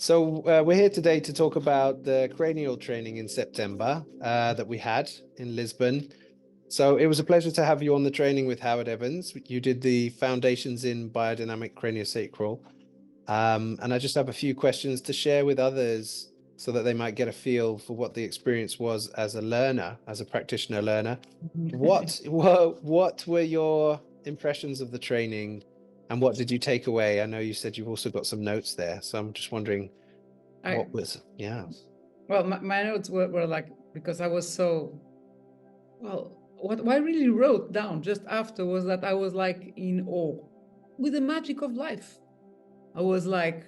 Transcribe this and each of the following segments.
So we're here today to talk about the cranial training in September that we had in Lisbon. So it was a pleasure to have you on the training with Howard Evans. You did the foundations in biodynamic craniosacral. And I just have a few questions to share with others so that they might get a feel for what the experience was as a learner, as a practitioner learner. What were your impressions of the training and what did you take away? I know you said you've also got some notes there, so I'm just wondering what was, Well, my notes were like, because I was so, well, what I really wrote down just after was that I was like in awe with the magic of life. I was like,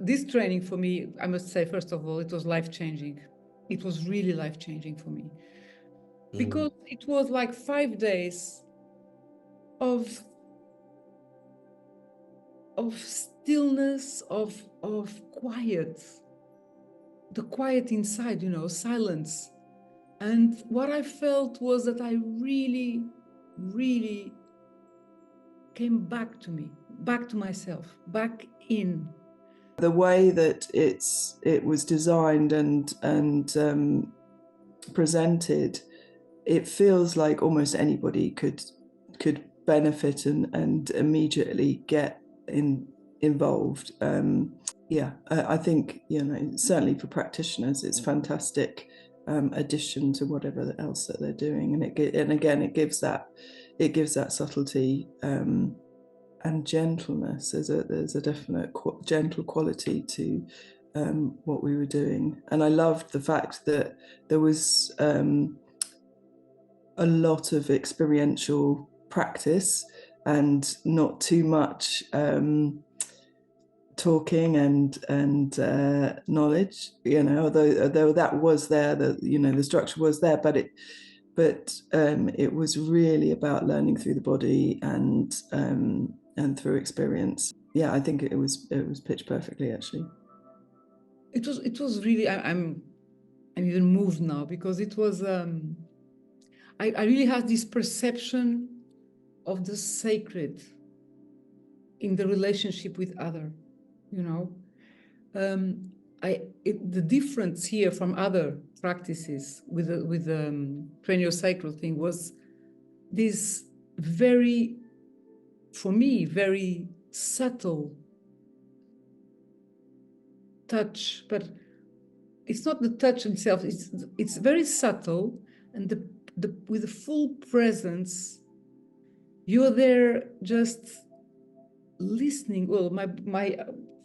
this training for me, I must say, first of all, it was life-changing. It was really life-changing for me. Because it was like 5 days of stillness, of quiet, the quiet inside, silence. And what I felt was that I really, really came back to me, back to myself, back in. The way that it was designed and presented, it feels like almost anybody could benefit and immediately get involved. I think certainly for practitioners, it's fantastic addition to whatever else that they're doing, and again it gives that subtlety and gentleness. There's a definite gentle quality to what we were doing, and I loved the fact that there was a lot of experiential practice and not too much talking and knowledge. Although that was there, the structure was there, but it was really about learning through the body and through experience. Yeah, I think it was pitched perfectly, actually. It was really, I'm even moved now, because it was I really had this perception of the sacred in the relationship with other, the difference here from other practices with the craniosacral thing was this very, for me, very subtle touch, but it's not the touch itself. It's very subtle, and with the full presence, you're there just listening. Well, my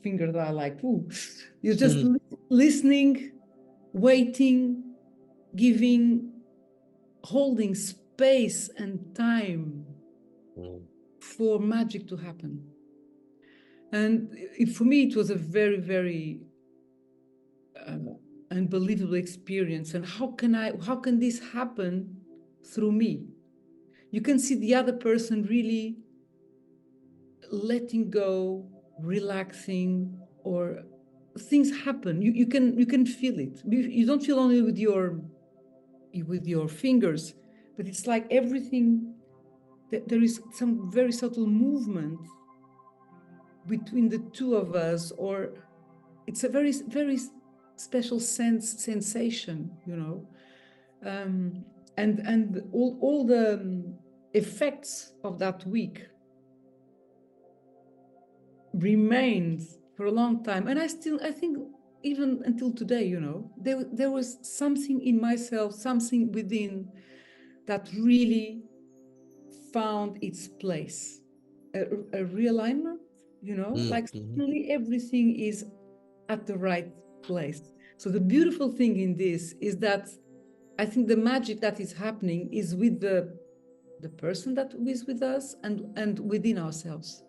fingers are like, ooh. You're just listening, waiting, giving, holding space and time for magic to happen. And for me, it was a very, very unbelievable experience. And how can this happen through me? You can see the other person really letting go, relaxing, or things happen. You can feel it. You don't feel only with your fingers, but it's like everything. There is some very subtle movement between the two of us, or it's a very, very special sensation, and all the effects of that week remained for a long time. And I think even until today, there was something in myself, something within that really found its place, a realignment, like suddenly everything is at the right place. So the beautiful thing in this is that I think the magic that is happening is with the person that is with us and within ourselves.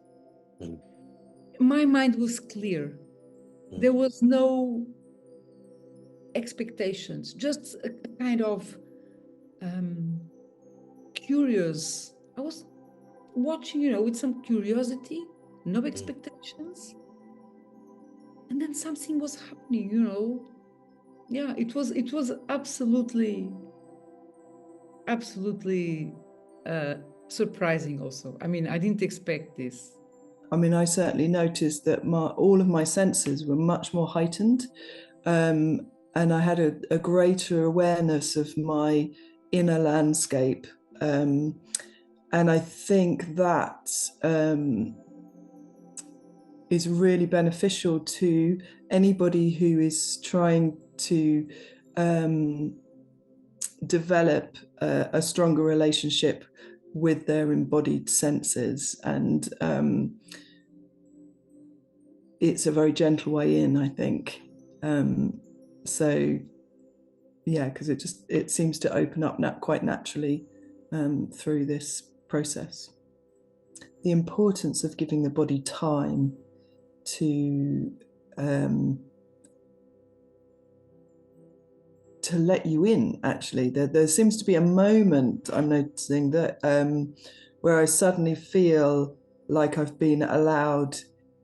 My mind was clear. There was no expectations, just a kind of curious. I was watching, with some curiosity, no expectations. And then something was happening, Yeah, it was absolutely surprising also. I mean, I didn't expect this. I mean, I certainly noticed that all of my senses were much more heightened, and I had a greater awareness of my inner landscape, and I think that is really beneficial to anybody who is trying to develop a stronger relationship with their embodied senses. And it's a very gentle way in, I think. So yeah, because it seems to open up quite naturally through this process. The importance of giving the body time to let you in. Actually, there seems to be a moment I'm noticing that where I suddenly feel like I've been allowed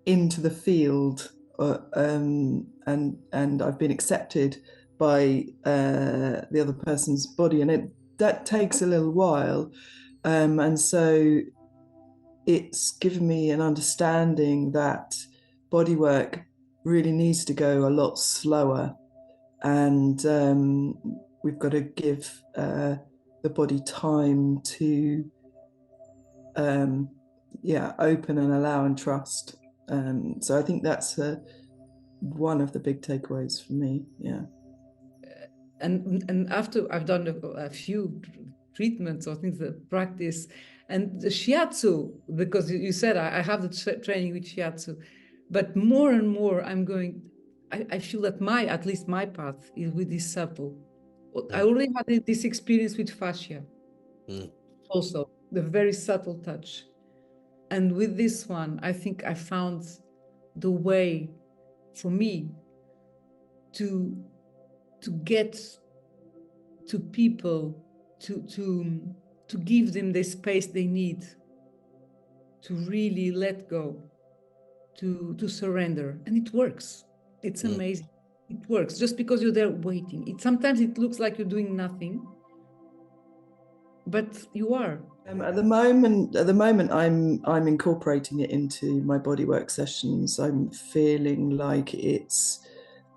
into the field, and I've been accepted by the other person's body, and that takes a little while, and so it's given me an understanding that bodywork really needs to go a lot slower, and we've got to give the body time to open and allow and trust. So I think that's one of the big takeaways for me. Yeah. And after I've done a few treatments or things that practice, and the Shiatsu, because you said I have the training with Shiatsu, but more and more I feel that at least my path is with this subtle. I already had this experience with fascia, also the very subtle touch. And with this one, I think I found the way for me to get to people, to give them the space they need to really let go, to surrender. And it works. It's amazing. It works just because you're there waiting. Sometimes it looks like you're doing nothing, but you are. At the moment, I'm incorporating it into my bodywork sessions. I'm feeling like it's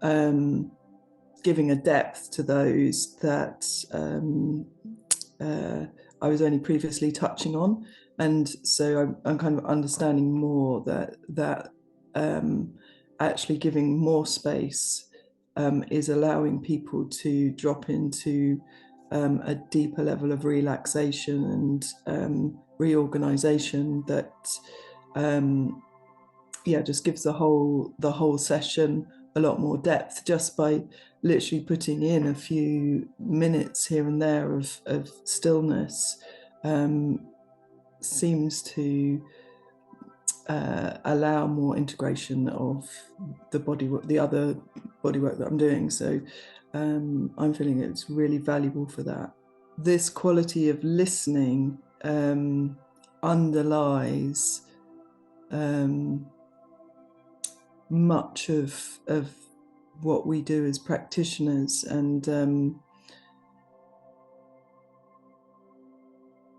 giving a depth to those that I was only previously touching on, and so I'm kind of understanding more that actually giving more space is allowing people to drop into a deeper level of relaxation and reorganization that just gives the whole session a lot more depth, just by literally putting in a few minutes here and there of stillness. Seems to allow more integration of the other bodywork that I'm doing. So I'm feeling it's really valuable for that. This quality of listening underlies much of what we do as practitioners, and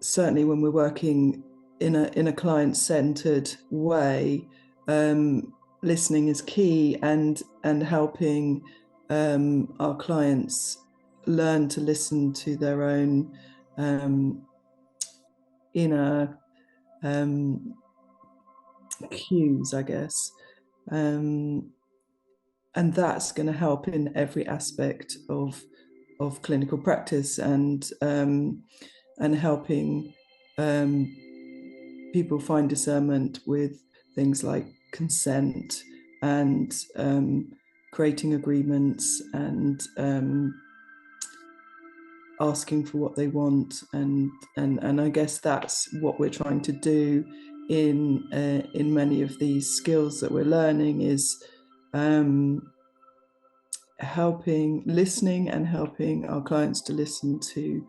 certainly when we're working in a client-centered way, listening is key, and helping our clients learn to listen to their own inner cues, I guess. And that's going to help in every aspect of clinical practice, and helping people find discernment with things like consent and creating agreements and asking for what they want, and I guess that's what we're trying to do in many of these skills that we're learning, is listening and helping our clients to listen to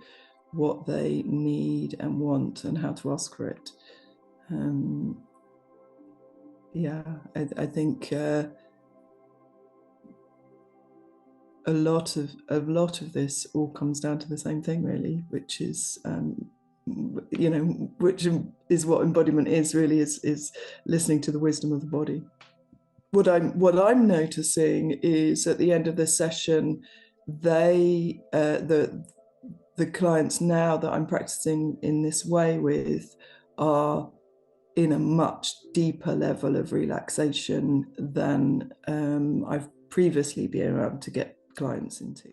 what they need and want and how to ask for it. I think a lot of this all comes down to the same thing, really, which is you know, which is what embodiment is really, is listening to the wisdom of the body. What I'm noticing is at the end of the session, they the clients now that I'm practicing in this way with are in a much deeper level of relaxation than I've previously been able to get clients into.